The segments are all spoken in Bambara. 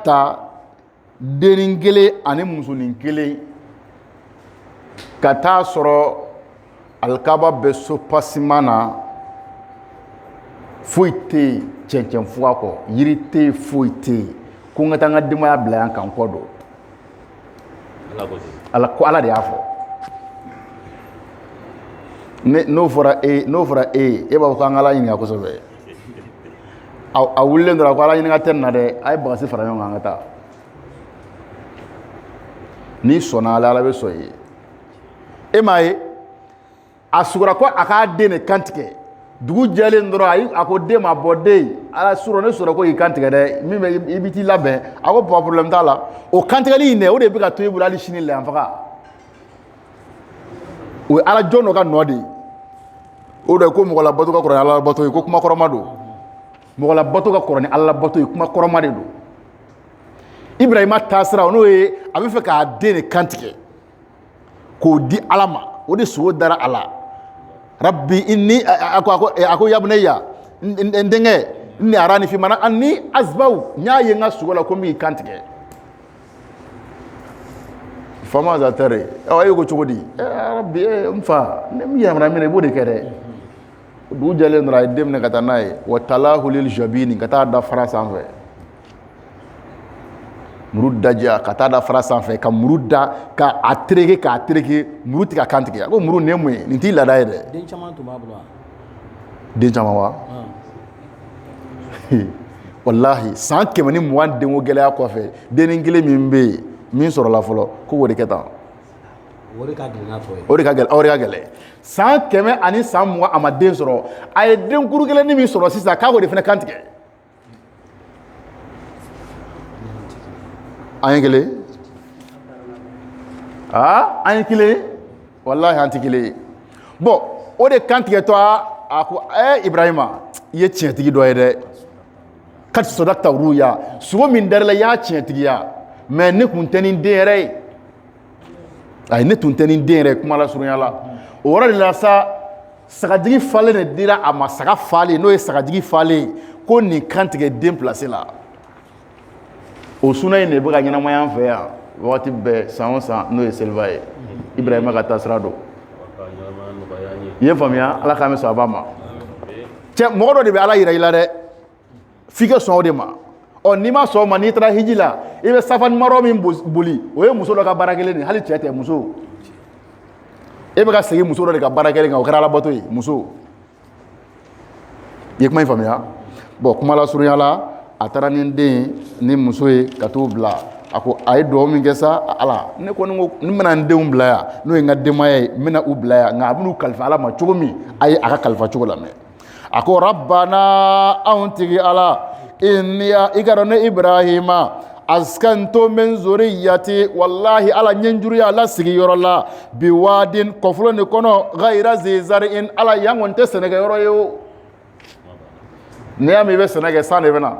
ta denin kelen ani musonin kelen ka taa sɔrɔ alikaba bɛ so pasiman na foyi tɛ yen cɛncɛn fuga kɔ yiri tɛ yen foyi tɛ yen ko n ka taa n ka denbaya bila yan kan kɔ don ala de y'a fɔ n'o fɔra e b'a fɔ k'an ka ala ɲininka kosɛbɛ a wulilen dɔrɔn a ko ala ɲininka tɛ nin na dɛ a ye bagasi fara ɲɔgɔn kan an ka taa n'i sɔnna ala bɛ sɔn i ye e m'a ye a sugora ko a k'a den de kantigɛ dugu jɛlen dɔrɔn a ko den ma bɔ den ala sɔrɔ ne sɔrɔ ko i kantigɛ dɛ min bɛ i bɛ t'i labɛn a ko papa problème t'a la o kantigɛli in dɛ o de bɛ ka to i bolo hali sini lɛ faga o ye ala jɔn dɔ ka nɔ de ye o de ko mɔgɔ labato ka kɔrɔ ni ala labato ye ko kuma kɔrɔma don mɔgɔ labato ka kɔrɔ ni ala labato ye kuma kɔrɔma de don Ibrahima taasira n'o ye a bɛ fɛ k'a den de kantigɛ k'o di ala ma o de sogo dara a la rabbi inni a ko yabunayya n denkɛ ni arani fi mana anni azbaw n y'a ye n ka sogo la ko n b'i kantigɛ faama zatɛre e ko cogo di rabbi n fa ne min yamana minɛ i b'o de kɛ dɛ dugu jɛlen dɔrɔn a ye den minɛ ka taa n'a ye wa talahu lil jabini ka taa da fara sanfɛ muru daja ka taa da fara sanfɛ ka muru da ka a tereke muru tigɛ kantigɛ a ko muru nin ye mun ye nin t'i laada ye dɛ den caman tun b'a bolo wa den caman wa wallahi san 120 denko gɛlɛya kɔfɛ dennin kelen min bɛ yen min sɔrɔla fɔlɔ ko o de kɛ tan o de ka gɛlɛn n'a fɔ ye o de ka gɛlɛn san 120 a ma den sɔrɔ a ye den kuru kelennin min sɔrɔ sisan k'a k'o de fana kantigɛ an ye kelen an ye kelen wallahi an tɛ kelen ye bon o de kantigɛtɔ a ko Ibrahima i ye tiɲɛtigi dɔ ye dɛ kad sadaqta ruya sogo min darila i y'a tiɲɛtigiya mais ne tun tɛ nin den yɛrɛ ye ayi ne tun tɛ nin den yɛrɛ ye kuma la surunya la o yɔrɔ de la sa sagajigi falen de dira a ma saga falen n'o ye sagajigi falen ko nin kantigɛ den place la o suna in de bɛ ka ɲɛnamaya an fɛ yan wagati bɛɛ san o san n'o ye seliba ye Ibrahima ka taasira don i ye faamuya ala k'an bɛ sɔn a ba ma cɛ mɔgɔ dɔ de bɛ ala yira i la dɛ f'i ka sɔn o de ma n'i ma sɔn o ma n'i taara hiji la i bɛ safani marɔ min boli o ye muso dɔ ka baara kelen de hali cɛ tɛ muso e bɛ ka segin muso dɔ de ka baara kelen kan o kɛra alabato ye muso i ye kuma in faamuya bon kuma la surunya la a taara ni den ni muso ye ka t'u bila a ko a ye dugawu min kɛ sa ala ne kɔni ko n bɛna n denw bila yan n'o ye n ka denbaya ye n bɛna u bila yan nka a bɛn'u kalifa ala ma cogo min a ye a ka kalifa cogo lamɛn a ko rabbana anw tigi ala i ka dɔn ne Ibrahima askanto min zuriyati wallahi ala ɲɛnjuruya la sigiyɔrɔ la bi wadin kɔfolo nin kɔnɔ ghayra zi zar'in ala yan kɔni tɛ sɛnɛkɛyɔrɔ ye o n'i y'a mɛn i bɛ sɛnɛ kɛ san de bɛ na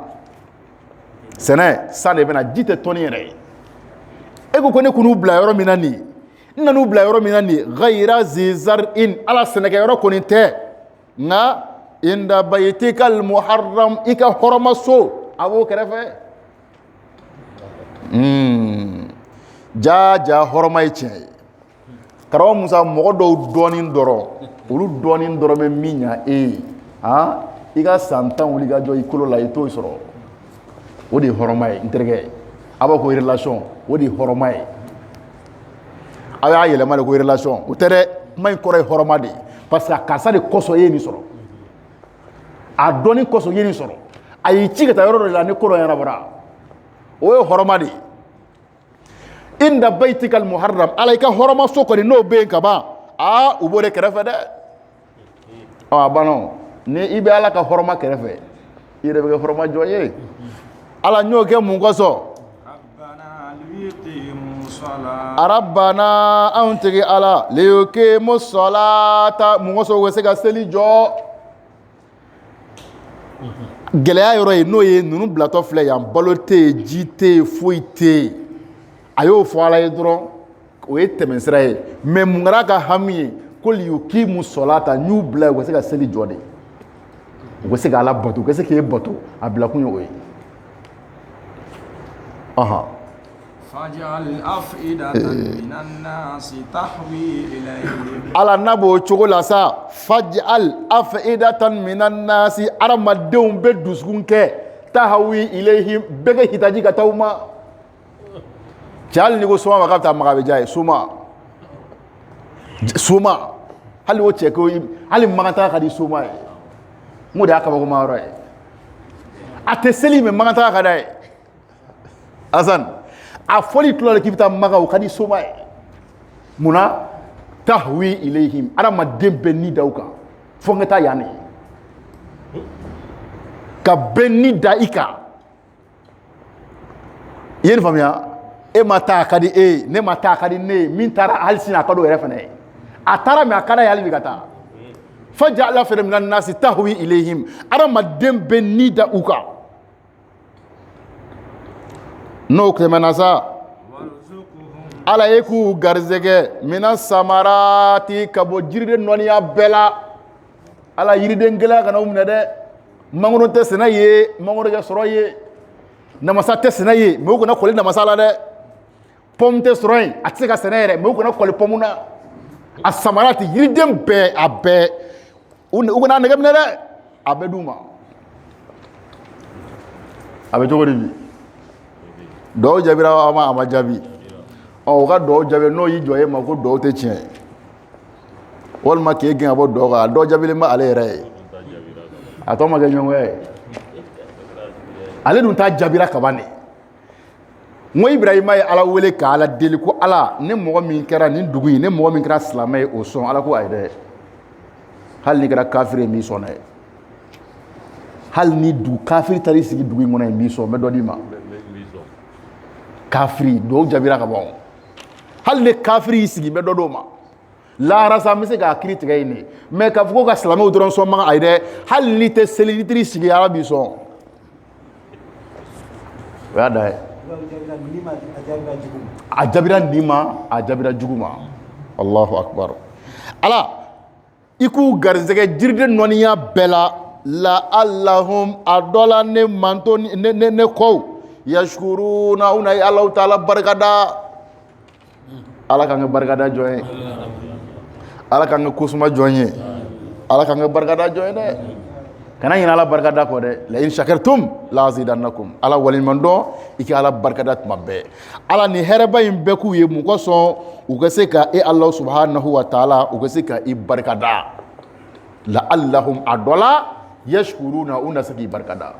sɛnɛ san de bɛ na ji tɛ tɔni yɛrɛ ye e ko ne kun'u bila yɔrɔ min na nin n nan'u bila yɔrɔ min na nin ghayra zi zar'in ala sɛnɛkɛyɔrɔ kɔni tɛ nka inda baytikal muharram i ka hɔrɔmaso a b'o kɛrɛfɛ ja hɔrɔma ye tiɲɛ ye karamɔgɔ Musa mɔgɔ dɔw dɔɔnin dɔrɔn olu dɔɔnin dɔrɔn bɛ min ɲa e ye i ka san 10 wuli ka jɔ i kolo la i t'o sɔrɔ o de ye hɔrɔma ye n terikɛ a b'a ko relation o de ye hɔrɔma ye a y'a yɛlɛma de ko relation o tɛ dɛ kuma in kɔrɔ ye hɔrɔma de ye parce que a karisa de kɔsɔn e ye nin sɔrɔ a dɔɔnin kɔsɔn i ye nin sɔrɔ a y'i ci ka taa yɔrɔ dɔ la ni ko dɔ ɲɛnabɔra o ye hɔrɔma de ye inda baytikal muharram ala i ka hɔrɔmaso kɔni n'o bɛ yen ka ban u b'o de kɛrɛfɛ dɛ a banna ni i bɛ ala ka hɔrɔma kɛrɛfɛ i yɛrɛ bɛ kɛ hɔrɔma jɔn ye ala n y'o kɛ mun kɔsɔn rabbana anw tigi ala liyuqimu salata mun kɔsɔn u bɛ se ka seli jɔ gɛlɛya yɔrɔ ye n'o ye ninnu bilatɔ filɛ yan balo tɛ yen ji tɛ yen foyi tɛ yen a y'o fɔ ala ye dɔrɔn o ye tɛmɛsira ye mais mun kɛra ka hami ye ko liyuqimu salata n y'u bila u bɛ se ka seli jɔ de u bɛ se ka ala bato u bɛ se k'e bato a bila kun ye o ye فاجعل أفئدة من الناس تهوي إليهم ala nabo cogo la sa faj'al af'idatan minan nasi aramadenw bɛ dusukun kɛ tahawi ilayhim bɛɛ kɛ hitaji ka taw ma cɛ hali ni ko suma ma k'a bɛ taa maga bɛ diya ye suma hali o cɛ ko hali makantaga ka di suma ye n ko de y'a kabakoma yɔrɔ ye a tɛ seli mɛ makantaga ka d'a ye Asan a fɔli tulo la k'i bɛ taa maga o ka di suma ye munna tahwi ilayhim adamaden bɛ ni da u kan fo n ka taa yan ne ka bɛn ni da i kan i ye nin faamuya e ma taa a ka di e ye ne ma taa a ka di ne ye min taara hali sini a ka di o yɛrɛ fana ye a taara mɛ a ka d'a ye hali bi ka taa faj'ala af'idatan minan nasi tahwi ilayhim adamaden bɛ ni da u kan n'o tɛmɛna sa ala ye k'u garizɛgɛ mina samarati ka bɔ jiriden nɔniya bɛɛ la ala yiriden gɛlɛya kana u minɛ dɛ mangoro tɛ sɛnɛ ye mangoro kɛ sɔrɔ ye namasa tɛ sɛnɛ ye mɛ u kana kɔli namasa la dɛ pɔmu tɛ sɔrɔ yen a tɛ se ka sɛnɛ yɛrɛ mɛ u kana kɔli pɔmu na a samarati yiriden bɛɛ a bɛɛ u kana nɛgɛ minɛ dɛ a bɛɛ d'u ma a bɛ cogo di bi dɔw jaabira a ma jaabi u ka dɔw jaabi n'o y'i jɔ e ma ko dɔw tɛ tiɲɛ walima k'e gɛn ka bɔ dɔw kan a dɔw jaabilen bɛ ale yɛrɛ ye a tɔ ma kɛ ɲɔgɔn ye ale dun ta jaabira kaban de n ko Ibrahima ye ala wele ka ala deli ko ala ne mɔgɔ min kɛra nin dugu in ne mɔgɔ min kɛra silamɛ ye o sɔn ala ko ayi dɛ hali ni kɛra kafiri ye min sɔn dɛ hali ni dugu kafiri taara i sigi dugu in kɔnɔ ye min sɔn n bɛ dɔ d'i ma kafiri dɔw jaabira ka ban hali ni kafiri y'i sigi n bɛ dɔ d'o ma lahara sa n bɛ se k'a kiiri tigɛ yen de mɛ k'a fɔ ko ka silamɛw dɔrɔn sɔn man ayi dɛ hali n'i tɛ seli n'i taara i sigi ala b'i sɔn o y'a da ye a jaabira nin ma a jaabira jugu ma Allahu akbar ala i k'u garizɛgɛ jiriden nɔniya bɛɛ la allahum a dɔ la ne manto ne kɔw yashkuruna una ye Allahu taala barikada ala k'an ka barikada jɔn ye ala k'an ka kosuma jɔn ye ala k'an ka barikada jɔn ye dɛ kana ɲinɛ ala barikada kɔ dɛ la in shakartum la azidannakum ala waliɲuman dɔn i ka ala barikada tuma bɛɛ ala ni hɛrɛba in bɛɛ k'u ye mun kosɔn u ka se ka e Allahu subhanahu wa taala u ka se ka i barikada la allahum a dɔ la yashkuruna u na se k'i barikada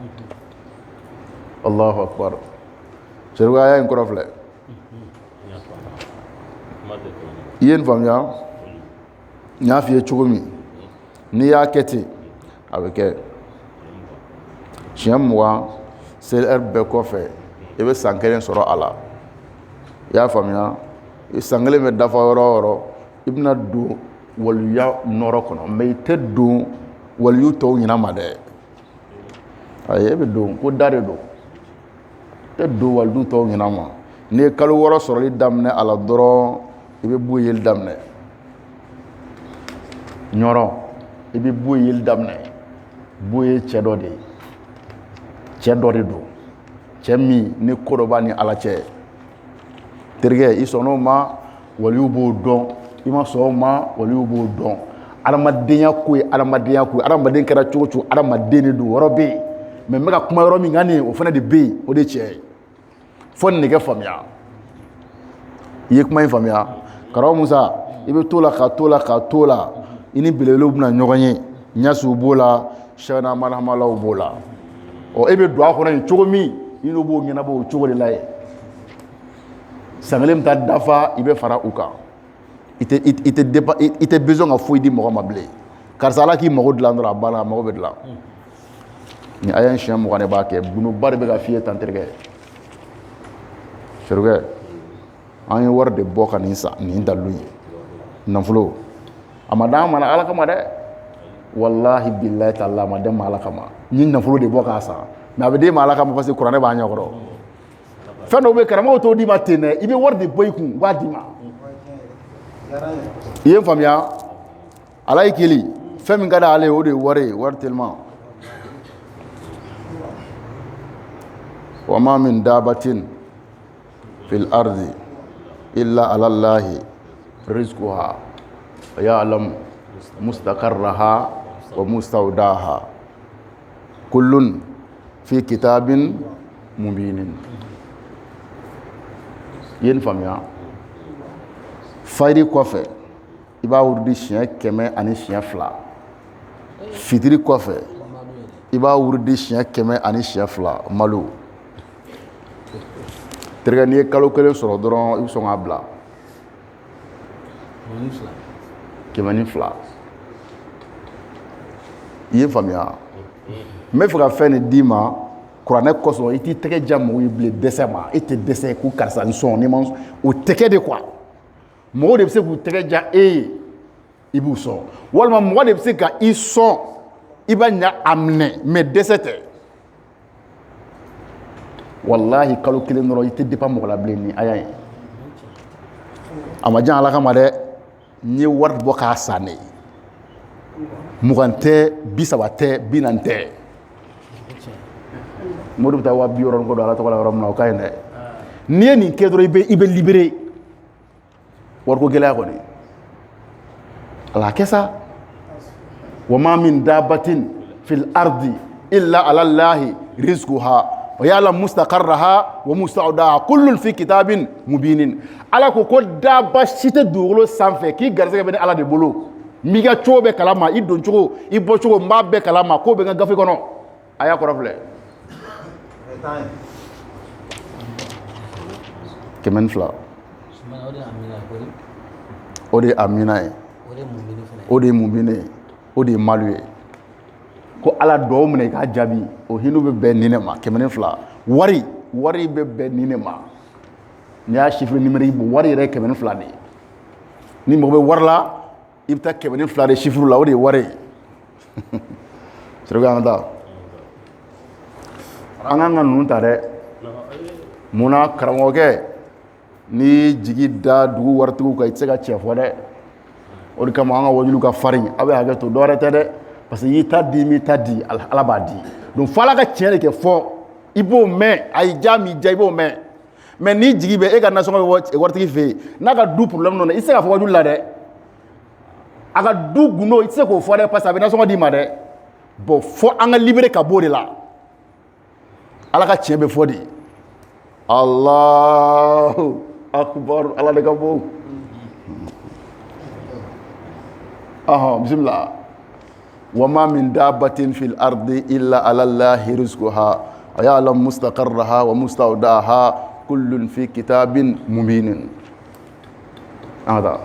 Allahu akbar sɛriga aya in kɔrɔ filɛ i ye nin faamuya n y'a f'i ye cogo min n'i y'a kɛ ten a bɛ kɛ siɲɛ 20 seli bɛɛ kɔfɛ i bɛ san 1 sɔrɔ a la i y'a faamuya san 1 bɛ dafa yɔrɔ o yɔrɔ i bɛna don waliya nɔrɔ kɔnɔ mɛ i tɛ don waliyu tɔw ɲɛna dɛ ayi e bɛ don ko da de don tɛ don waliyu tɔw ɲɛna ma n'i ye kalo 6 sɔrɔli daminɛ a la dɔrɔn i bɛ bu yeli daminɛ ɲɔrɔ i bɛ bu yeli daminɛ bu ye cɛ dɔ de ye cɛ dɔ de don cɛ min ni ko dɔ b'a ni ala cɛ terikɛ i sɔnn'o ma waliyu b'o dɔn i ma sɔn o ma waliyu b'o dɔn adamadenya ko ye adamadenya ko ye adamaden kɛra cogo o cogo adamaden de don o yɔrɔ bɛ yen mɛ n bɛ ka kuma yɔrɔ min kan nin ye o fana de bɛ yen o de ye tiɲɛ ye fo nin de kɛ faamuya i ye kuma in faamuya karamɔgɔ Musa i bɛ to la ka to la ka to la i ni belebelew bɛna ɲɔgɔn ye ɲasiw b'o la sɛgɛnna manahamalaw b'o la ɔ e bɛ don a kɔnɔ yen cogo min i n'o b'o ɲɛnabɔ o cogo de la yen san 1 bɛ taa dafa i bɛ fara u kan i tɛ besoin ka foyi di mɔgɔ ma bilen karisa ala k'i mago dilan dɔrɔn a banna a mago bɛ dilan ni aya in siɲɛ 20 de b'a kɛ gunuba de bɛ ka f'i ye tan terikɛ sɛrikɛ an ye wari de bɔ ka nin san nin dalu ye nafolo a ma d'an ma ala kama dɛ wallahi billahi ta'ala a ma d'an ma ala kama ni nafolo de bɔ k'a san mɛ a bɛ d'e ma ala kama parce que kuranɛ b'a ɲɛkɔrɔ fɛn dɔw bɛ karamɔgɔw t'o d'i ma ten dɛ i bɛ wari de bɔ i kun u b'a d'i ma i ye n faamuya ala ye kelen fɛn min ka di ale ye o de ye wari ye wari teliman wa ma min dabatin fil ardi illa ala Allahi rizquha wa ya'lamu mustaqarraha wa mustawdaha kullun fi kitabin mubinin. Yen faamuya fayiri kɔfɛ i b'a wurudi siɲɛ 102 fitiri kɔfɛ i b'a wurudi siɲɛ 102 malo. Terikɛ n'i ye kalo kelen sɔrɔ dɔrɔn i bɛ sɔn k'a bila 102. I ye faamuya n bɛ fɛ ka fɛn nin d'i ma kuranɛ kosɔn i t'i tɛgɛ ja mɔgɔw ye bilen dɛsɛ ma. I tɛ dɛsɛ ko karisa n sɔn o tɛgɛ de quoi. Mɔgɔw de bɛ se k'u tɛgɛ ja e ye i b'u sɔn walima mɔgɔ de bɛ se ka i sɔn i b'a ɲa a minɛ mais dɛsɛ tɛ. Wallahi kalo kelen dɔrɔn i tɛ dépend mɔgɔ la bilen ni aya ye. A ma jan Ala kama dɛ. N ye wari bɔ k'a san ne 20 tɛ 30 tɛ 40 tɛ. Mɔdu bɛ taa 60 ko don Ala tɔgɔ la yɔrɔ min na o ka ɲi dɛ. N'i ye nin kɛ dɔrɔn i bɛ libéré. Wariko gɛlɛya kɔni Ala kɛ sa. wa ma min dabatin fil ardi illa ala Allahi rizquha wa ya'lamu mustaqarraha wa mustawdaha kullun fi kitabin mubinin. Ala ko daba si tɛ dugukolo sanfɛ k'i garisɛgɛ bɛ ni Ala de bolo. N'i ka cogo bɛ kalama i don cogo i bɔ cogo n b'a bɛɛ kalama k'o bɛ n ka gafe kɔnɔ. A y'a kɔrɔ filɛ 102. O de ye Amina ye. O de ye Mubine ye. O de ye Malu ye. Ko Ala dɔw minɛ i k'a jaabi o hinɛ bɛ bɛn nin de ma 102. Wari bɛ bɛn nin de ma. N'i y'a chiffre numérique bɔ wari yɛrɛ ye 102 de ye. Ni mɔgɔ bɛ wari la i bɛ taa 102 de chiffre la o de ye wari ye. Sɛbɛn an ka taa. An kan ka ninnu ta dɛ. Munna karamɔgɔkɛ ni jigi da dugu waritigiw kan i tɛ se ka cɛ fɔ dɛ. O de kama an ka wajulu ka farin a bɛ hakɛ to dɔwɛrɛ tɛ dɛ parce que i y'i ta di m'i ta di Ala b'a di donc fo Ala ka tiɲɛ de kɛ fɔ i b'o mɛn a y'i ja m'i ja i b'o mɛn mais ni jigi bɛ e ka nasɔngɔ bɛ waritigi fɛ yen n'a ka du problème nana i tɛ se ka fɔ wajulu la dɛ a ka du gundo i tɛ se k'o fɔ dɛ parce que a bɛ nasɔngɔ d'i ma dɛ bon fo an ka libéré ka bɔ o de la Ala ka tiɲɛ bɛ fɔ de Allahu akbar Ala de ka bon. Bismillah. Wa ma min dabbatin fil ardi illa ala Allahi rizquha wa ya'lamu mustaqarraha wa mustawdaha kullun fi kitabin mubinin. Ada.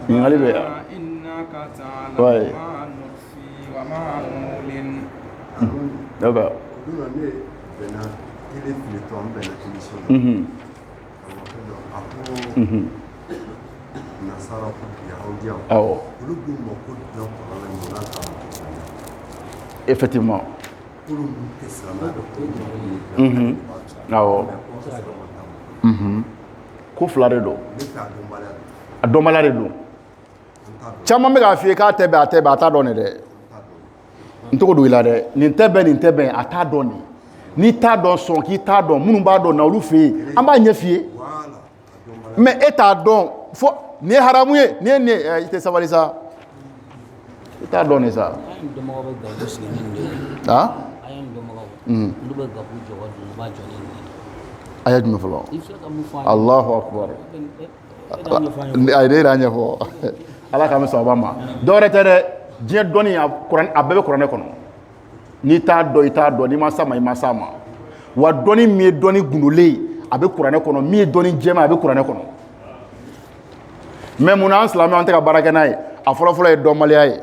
Ingali be ya. Innaka ta'lamu ma nukhfi wa ma nulin. Daga. Effectivement. Ko fila de don a dɔnbaliya de don caman bɛ k'a f'i ye k'a tɛ bɛn a tɛ bɛn a t'a dɔn de dɛ n tɔgɔ don i la dɛ nin tɛ bɛn a t'a dɔn de n'i t'a dɔn sɔn k'i t'a dɔn minnu b'a dɔn na olu fɛ yen an b'a ɲɛ f'i ye mais e t'a dɔn fo nin ye haramu ye nin ye nin ye i tɛ sabali sa i t'a dɔn de sa a y'a jumɛn fɔlɔ Allahu akbar a ye ne yɛrɛ ɲɛfɔ Ala k'an bɛ sababa ma dɔwɛrɛ tɛ dɛ diɲɛ dɔnni a bɛɛ bɛ kuranɛ kɔnɔ n'i t'a dɔn i t'a dɔn n'i ma s'a ma i ma s'a ma wa dɔnni min ye dɔnni gundolen ye a bɛ kuranɛ kɔnɔ min ye dɔnni jɛman a bɛ kuranɛ kɔnɔ mais munna an silamɛw an tɛ ka baara kɛ n'a ye a fɔlɔ-fɔlɔ ye dɔnbaliya ye